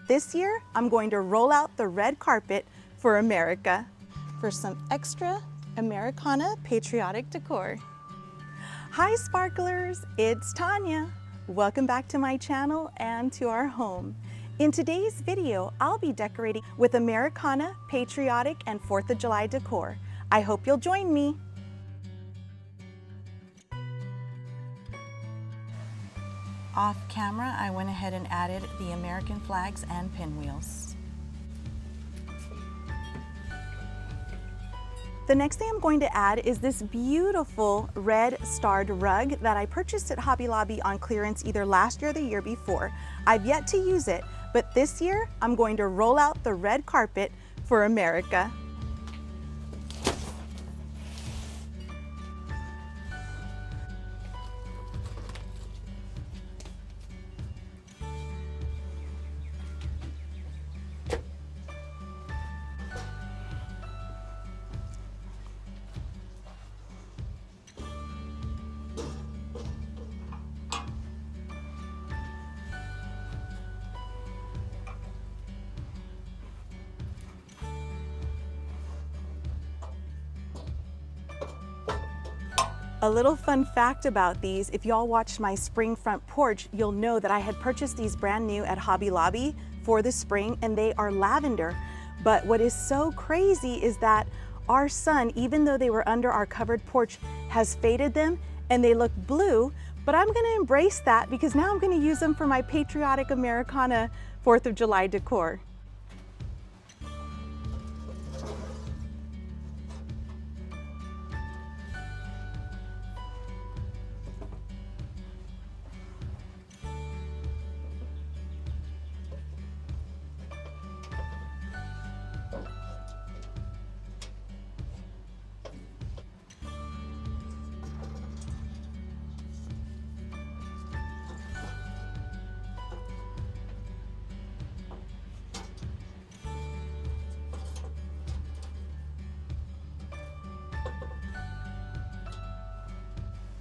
This year, I'm going to roll out the red carpet for America for some extra Americana Patriotic decor. Hi sparklers, it's Tanya. Welcome back to my channel and to our home. In today's video, I'll be decorating with Americana Patriotic and 4th of July decor. I hope you'll join me. Off camera, I went ahead and added the American flags and pinwheels. The next thing I'm going to add is this beautiful red starred rug that I purchased at Hobby Lobby on clearance either last year or the year before. I've yet to use it, but this year I'm going to roll out the red carpet for America. A little fun fact about these, if y'all watched my spring front porch, you'll know that I had purchased these brand new at Hobby Lobby for the spring, and they are lavender. But what is so crazy is that our sun, even though they were under our covered porch, has faded them and they look blue, but I'm gonna embrace that because now I'm gonna use them for my patriotic Americana 4th of July decor.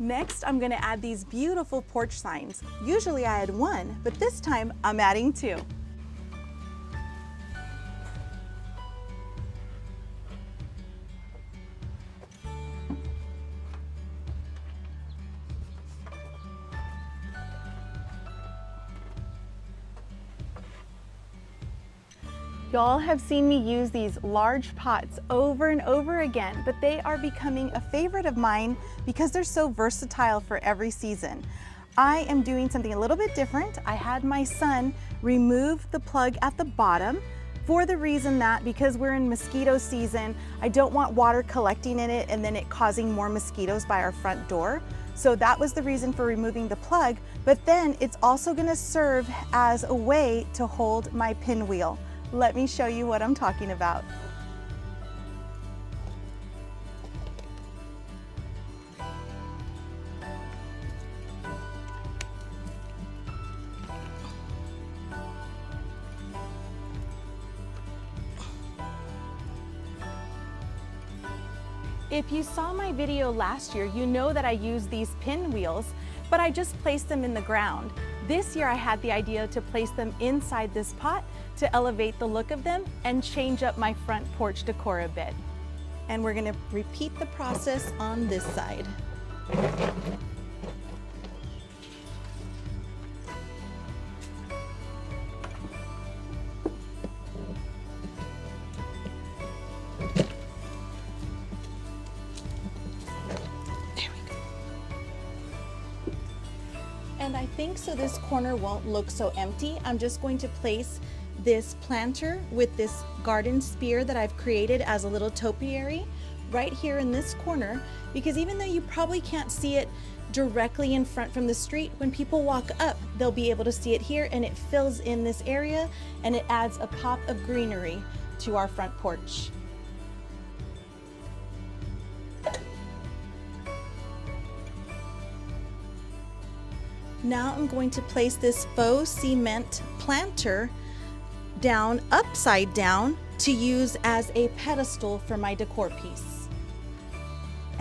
Next, I'm gonna add these beautiful porch signs. Usually I add one, but this time I'm adding two. Y'all have seen me use these large pots over and over again, but they are becoming a favorite of mine because they're so versatile for every season. I am doing something a little bit different. I had my son remove the plug at the bottom for the reason that because we're in mosquito season, I don't want water collecting in it and then it causing more mosquitoes by our front door. So that was the reason for removing the plug, but then it's also gonna serve as a way to hold my pinwheel. Let me show you what I'm talking about. If you saw my video last year, you know that I used these pinwheels, but I just placed them in the ground. This year I had the idea to place them inside this pot to elevate the look of them and change up my front porch decor a bit. And we're gonna repeat the process on this side. And I think so this corner won't look so empty, I'm just going to place this planter with this garden spear that I've created as a little topiary right here in this corner, because even though you probably can't see it directly in front from the street, when people walk up, they'll be able to see it here, and it fills in this area and it adds a pop of greenery to our front porch. Now I'm going to place this faux cement planter down upside down to use as a pedestal for my decor piece.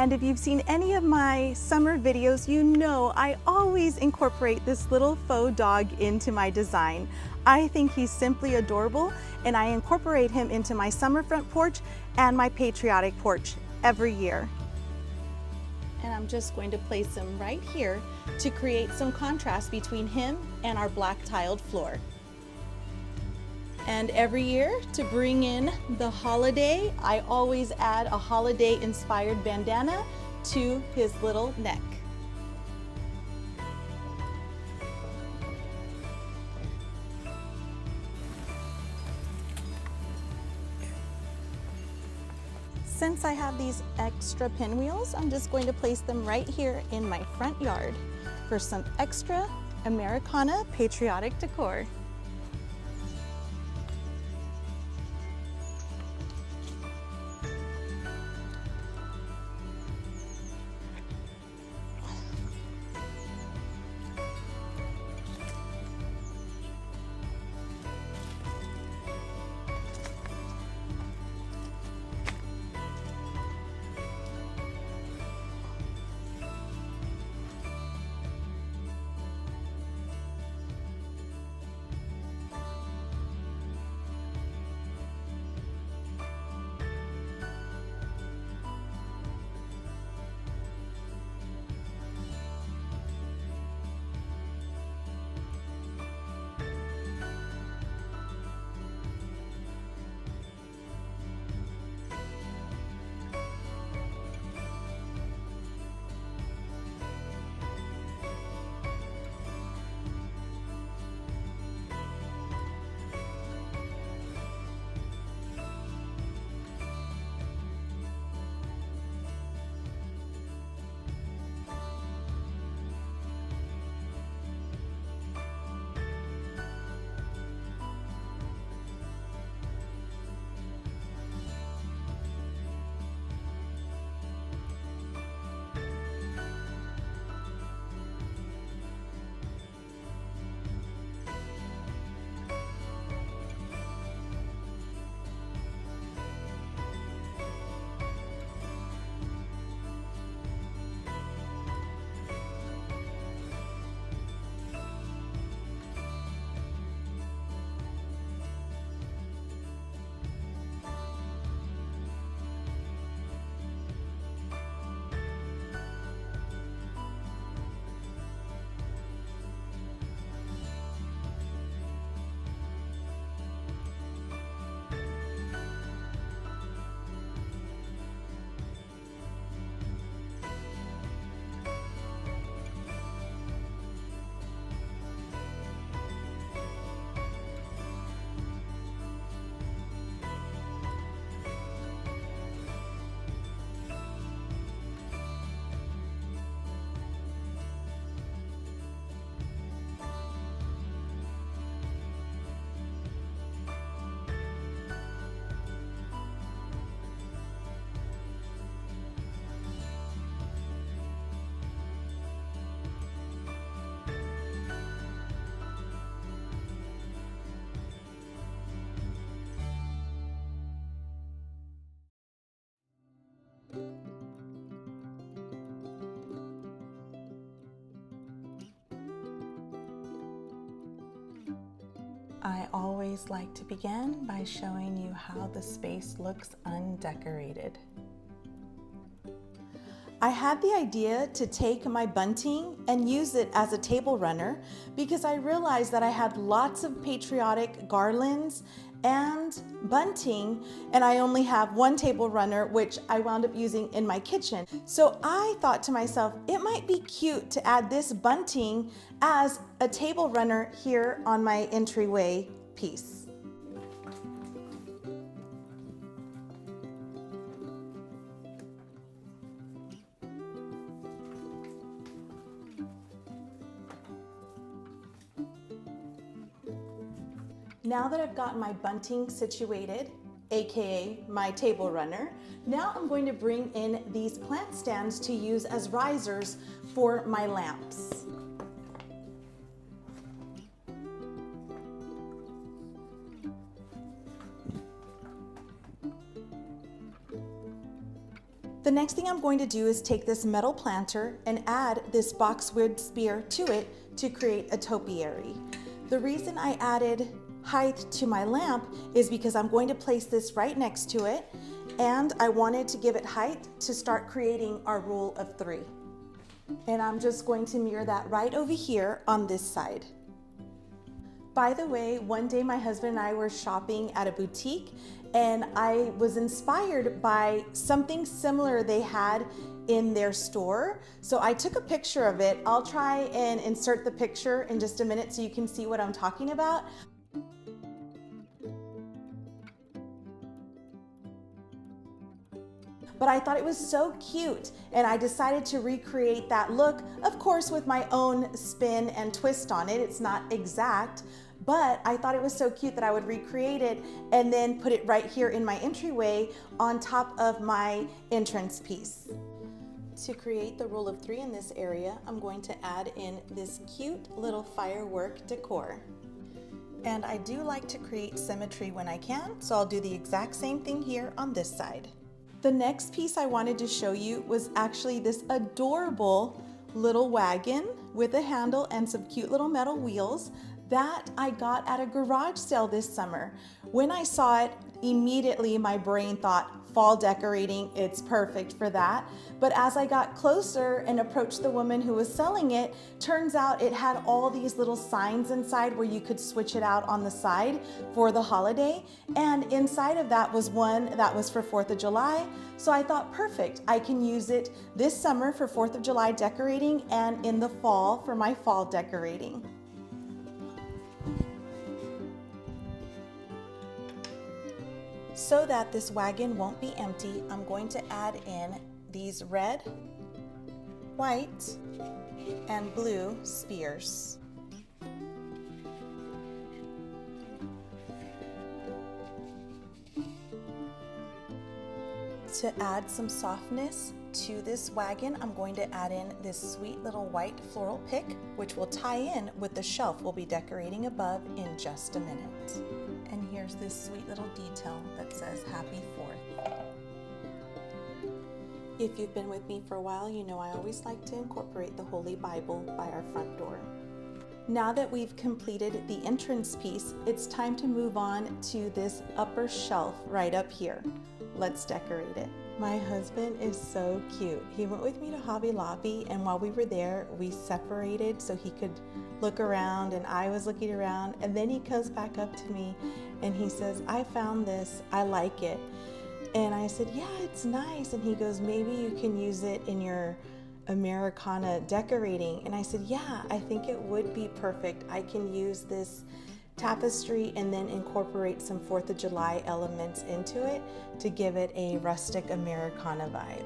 And if you've seen any of my summer videos, you know I always incorporate this little faux dog into my design. I think he's simply adorable, and I incorporate him into my summer front porch and my patriotic porch every year. And I'm just going to place him right here to create some contrast between him and our black tiled floor. And every year, to bring in the holiday, I always add a holiday inspired bandana to his little neck. Since I have these extra pinwheels, I'm just going to place them right here in my front yard for some extra Americana patriotic decor. I always like to begin by showing you how the space looks undecorated. I had the idea to take my bunting and use it as a table runner because I realized that I had lots of patriotic garlands and bunting, and I only have one table runner, which I wound up using in my kitchen. So I thought to myself, it might be cute to add this bunting as a table runner here on my entryway piece. Now that I've got my bunting situated, aka my table runner, now I'm going to bring in these plant stands to use as risers for my lamps. The The next thing I'm going to do is take this metal planter and add this boxwood spear to it to create a topiary. The reason I added height to my lamp is because I'm going to place this right next to it, and I wanted to give it height to start creating our rule of 3. And I'm just going to mirror that right over here on this side. By the way, one day my husband and I were shopping at a boutique, and I was inspired by something similar they had in their store. So I took a picture of it. I'll try and insert the picture in just a minute so you can see what I'm talking about. But I thought it was so cute, and I decided to recreate that look, of course with my own spin and twist on it. It's not exact, but I thought it was so cute that I would recreate it and then put it right here in my entryway on top of my entrance piece. To create the rule of 3 in this area, I'm going to add in this cute little firework decor. And I do like to create symmetry when I can, so I'll do the exact same thing here on this side. The next piece I wanted to show you was actually this adorable little wagon with a handle and some cute little metal wheels that I got at a garage sale this summer. When I saw it, immediately my brain thought, fall decorating, it's perfect for that. But as I got closer and approached the woman who was selling it, turns out it had all these little signs inside where you could switch it out on the side for the holiday. And inside of that was one that was for 4th of July. So I thought, perfect, I can use it this summer for 4th of July decorating and in the fall for my fall decorating. So that this wagon won't be empty, I'm going to add in these red, white, and blue spears. To add some softness to this wagon, I'm going to add in this sweet little white floral pick, which will tie in with the shelf we'll be decorating above in just a minute. And here's this sweet little detail that says Happy 4th. If you've been with me for a while, you know I always like to incorporate the Holy Bible by our front door. Now that we've completed the entrance piece, it's time to move on to this upper shelf right up here. Let's decorate it. My husband is so cute. He went with me to Hobby Lobby, and while we were there, we separated so he could look around and I was looking around, and then he comes back up to me and he says, I found this, I like it. And I said, yeah, it's nice. And he goes, maybe you can use it in your Americana decorating. And I said, yeah, I think it would be perfect. I can use this tapestry and then incorporate some 4th of July elements into it to give it a rustic Americana vibe.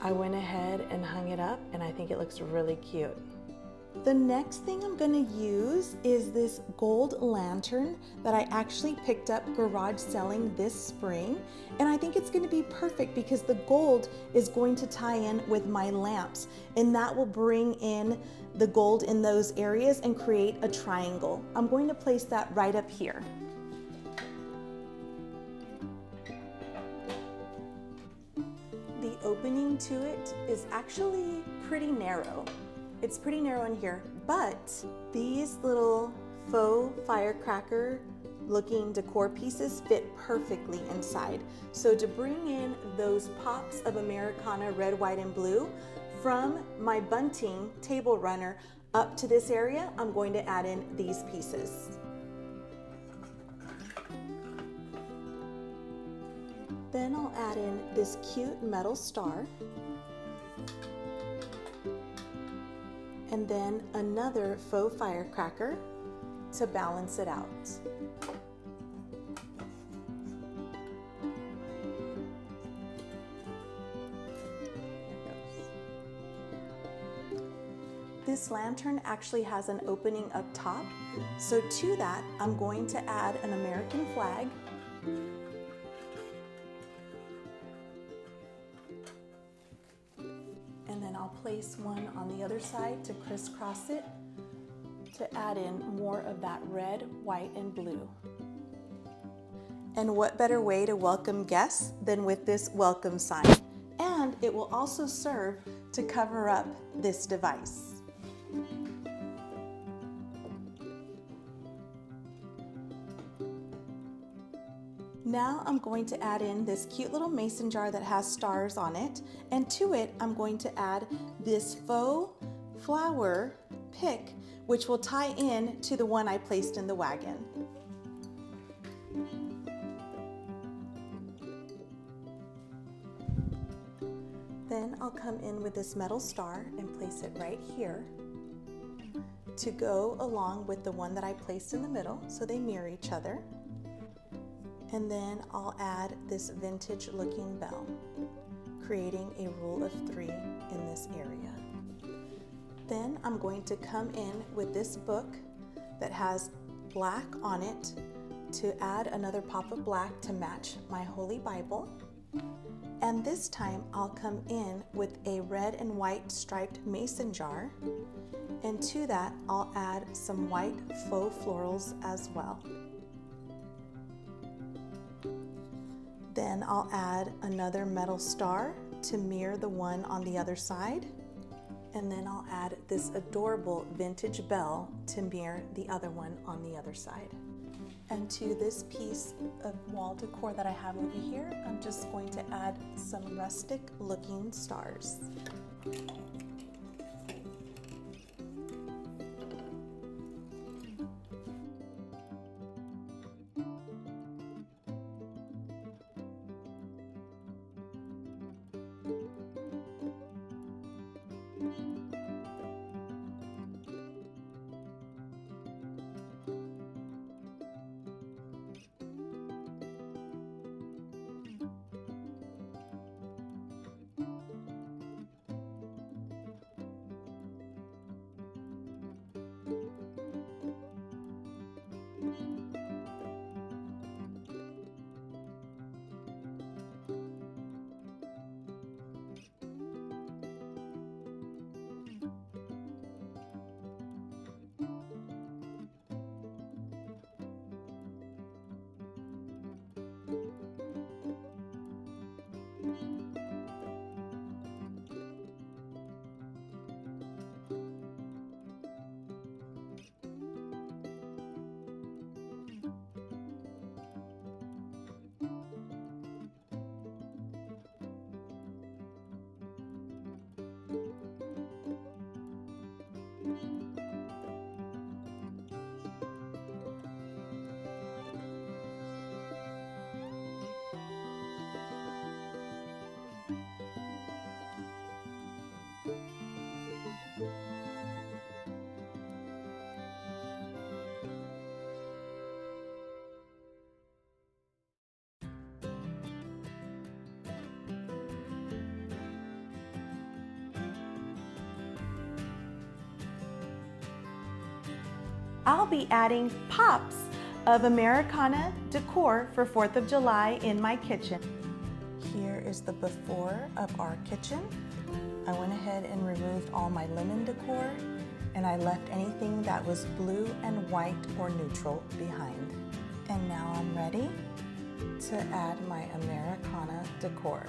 I went ahead and hung it up, and I think it looks really cute. The next thing I'm going to use is this gold lantern that I actually picked up garage selling this spring, and I think it's going to be perfect because the gold is going to tie in with my lamps, and that will bring in the gold in those areas and create a triangle. I'm going to place that right up here. The opening to it is actually pretty narrow. It's pretty narrow in here, but these little faux firecracker looking decor pieces fit perfectly inside. So to bring in those pops of Americana red, white, and blue from my bunting table runner up to this area, I'm going to add in these pieces. Then I'll add in this cute metal star. And then another faux firecracker to balance it out. This lantern actually has an opening up top, so to that I'm going to add an American flag. And then I'll place one on the other side to crisscross it to add in more of that red, white, and blue. And what better way to welcome guests than with this welcome sign? And and it will also serve to cover up this device. Now I'm going to add in this cute little mason jar that has stars on it, and to it I'm going to add this faux flower pick, which will tie in to the one I placed in the wagon. Then I'll come in with this metal star and place it right here to go along with the one that I placed in the middle, so they mirror each other. And then I'll add this vintage looking bell, creating a rule of 3 in this area. Then I'm going to come in with this book that has black on it to add another pop of black to match my Holy Bible. And this time I'll come in with a red and white striped mason jar, and to that I'll add some white faux florals as well. Then I'll add another metal star to mirror the one on the other side, and then I'll add this adorable vintage bell to mirror the other one on the other side. And to this piece of wall decor that I have over here, I'm just going to add some rustic looking stars. I'll be adding pops of Americana decor for 4th of July in my kitchen. Here is the before of our kitchen. I went ahead and removed all my linen decor, and I left anything that was blue and white or neutral behind. And now I'm ready to add my Americana decor.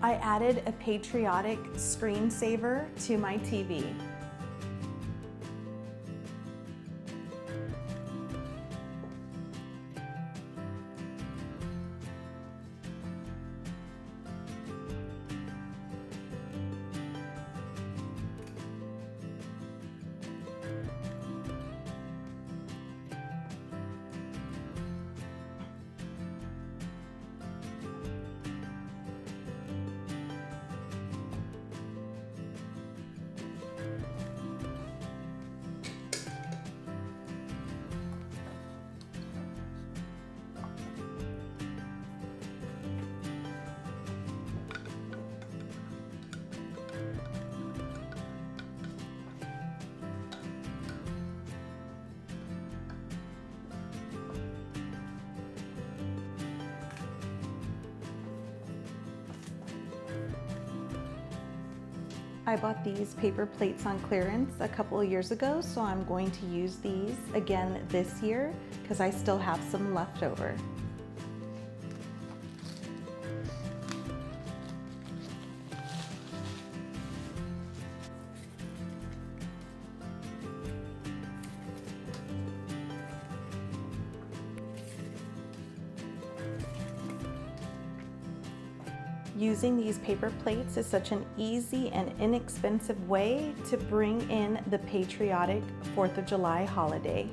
I added a patriotic screensaver to my TV. I bought these paper plates on clearance a couple of years ago, so I'm going to use these again this year because I still have some left over. Using these paper plates is such an easy and inexpensive way to bring in the patriotic 4th of July holiday.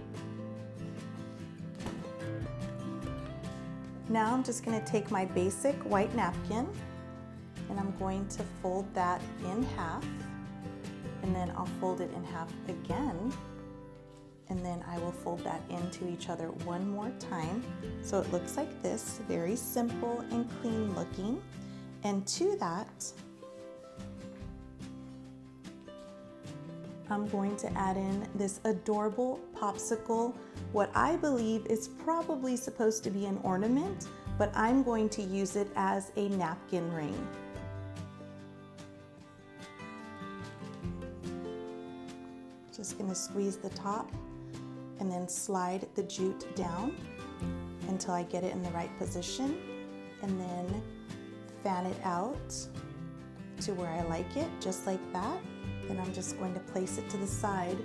Now I'm just going to take my basic white napkin and I'm going to fold that in half, and then I'll fold it in half again, and then I will fold that into each other one more time so it looks like this, very simple and clean looking. And to that, I'm going to add in this adorable popsicle. What I believe is probably supposed to be an ornament, but I'm going to use it as a napkin ring. Just going to squeeze the top and then slide the jute down until I get it in the right position, and then fan it out to where I like it, just like that. Then I'm just going to place it to the side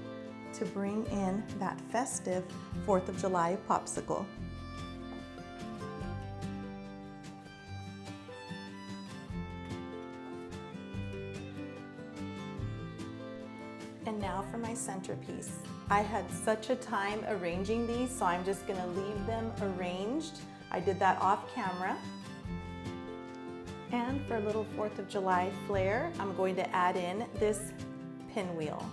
to bring in that festive 4th of July popsicle. And now for my centerpiece. I had such a time arranging these, so I'm just going to leave them arranged. I did that off camera. And for a little 4th of July flair, I'm going to add in this pinwheel.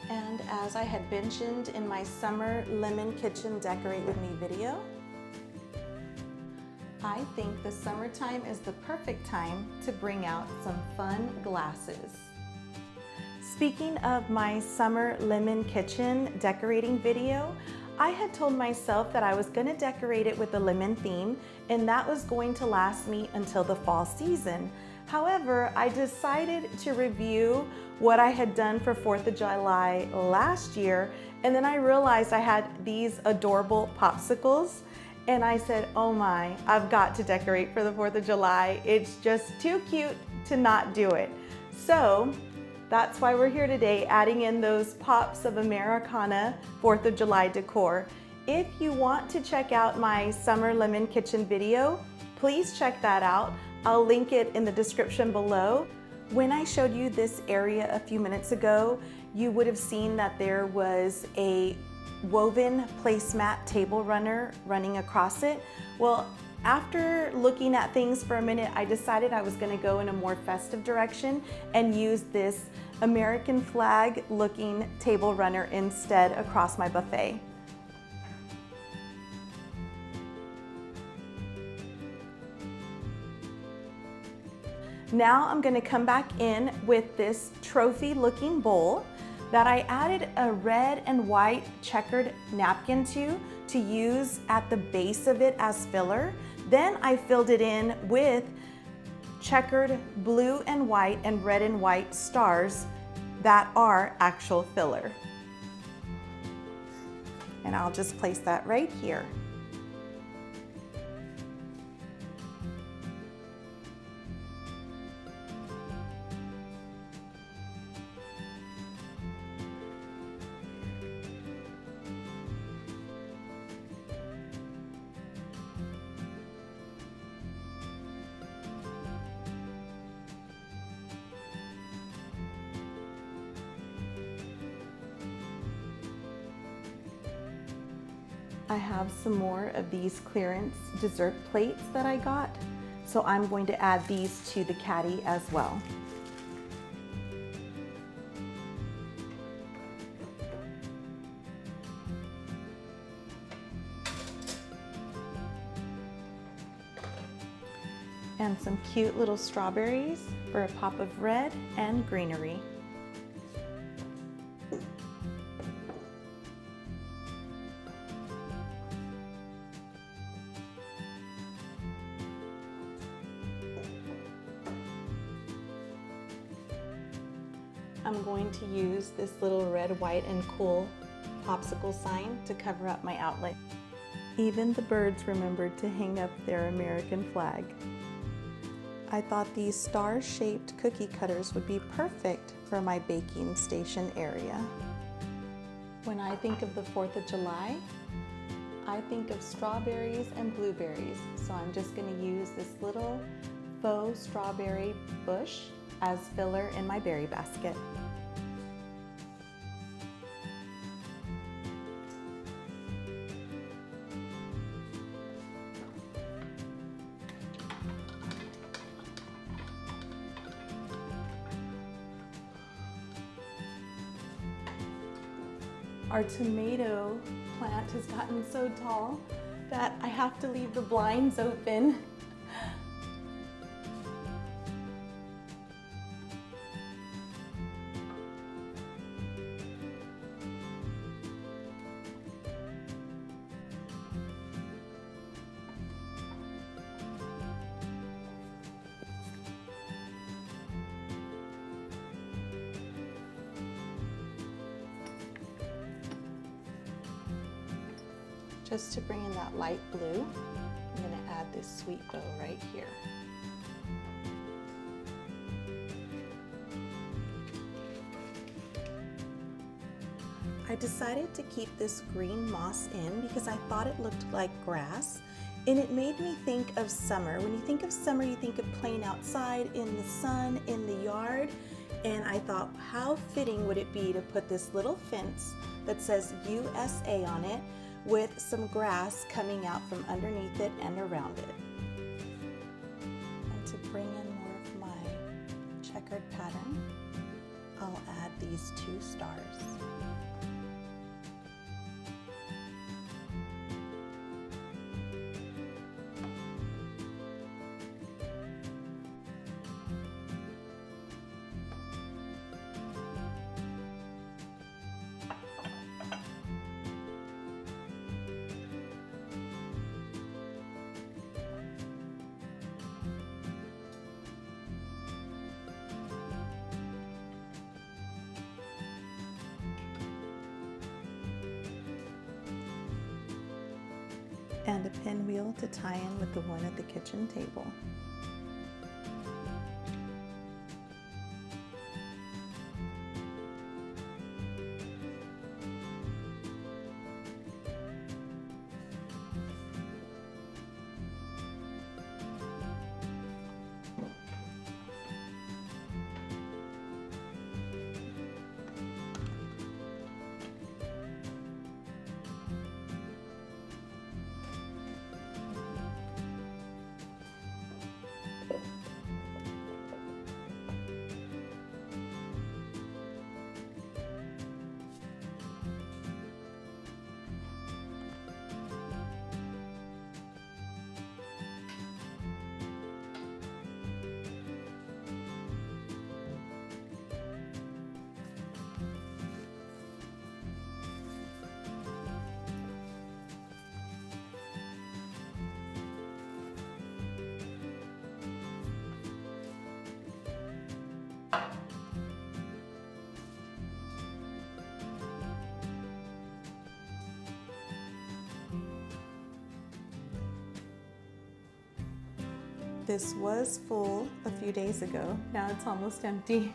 And as I had mentioned in my Summer Lemon Kitchen Decorate With Me video, I think the summertime is the perfect time to bring out some fun glasses. Speaking of my Summer Lemon Kitchen decorating video, I had told myself that I was going to decorate it with a lemon theme, and that was going to last me until the fall season. However, I decided to review what I had done for 4th of July last year, and then I realized I had these adorable popsicles, and I said, oh my, I've got to decorate for the 4th of July. It's just too cute to not do it. So that's why we're here today, adding in those pops of Americana 4th of July decor. If you want to check out my Summer Lemon Kitchen video, please check that out. I'll link it in the description below. When I showed you this area a few minutes ago, you would have seen that there was a woven placemat table runner running across it. Well, after looking at things for a minute, I decided I was going to go in a more festive direction and use this American flag looking table runner instead across my buffet. Now I'm going to come back in with this trophy looking bowl that I added a red and white checkered napkin to use at the base of it as filler. Then I filled it in with checkered blue and white and red and white stars that are actual filler. And I'll just place that right here. I have some more of these clearance dessert plates that I got, so I'm going to add these to the caddy as well. And some cute little strawberries for a pop of red and greenery. I'm going to use this little red, white, and cool popsicle sign to cover up my outlet. Even the birds remembered to hang up their American flag. I thought these star-shaped cookie cutters would be perfect for my baking station area. When I think of the 4th of July, I think of strawberries and blueberries, so I'm just going to use this little faux strawberry bush as filler in my berry basket. Our tomato plant has gotten so tall that I have to leave the blinds open. Just to bring in that light blue, I'm going to add this sweet bow right here. I decided to keep this green moss in because I thought it looked like grass, and it made me think of summer. When you think of summer, you think of playing outside in the sun, in the yard, and I thought, how fitting would it be to put this little fence that says USA on it with some grass coming out from underneath it and around it. And to bring in more of my checkered pattern, I'll add these 2 stars. And a pinwheel to tie in with the one at the kitchen table. This was full a few days ago. Now it's almost empty.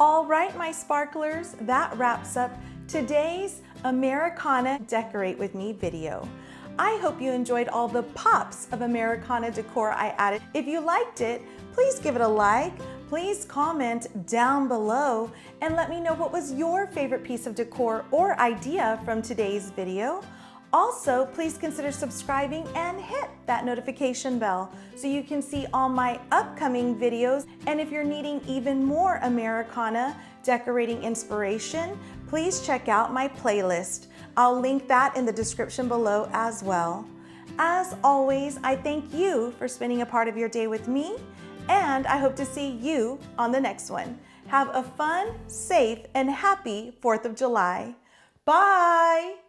All right, my sparklers, that wraps up today's Americana Decorate With Me video. I hope you enjoyed all the pops of Americana decor I added. If you liked it, please give it a like, please comment down below and let me know what was your favorite piece of decor or idea from today's video. Also, please consider subscribing and hit that notification bell so you can see all my upcoming videos. And if you're needing even more Americana decorating inspiration, please check out my playlist. I'll link that in the description below as well. As always, I thank you for spending a part of your day with me, and I hope to see you on the next one. Have a fun, safe, and happy 4th of July. Bye!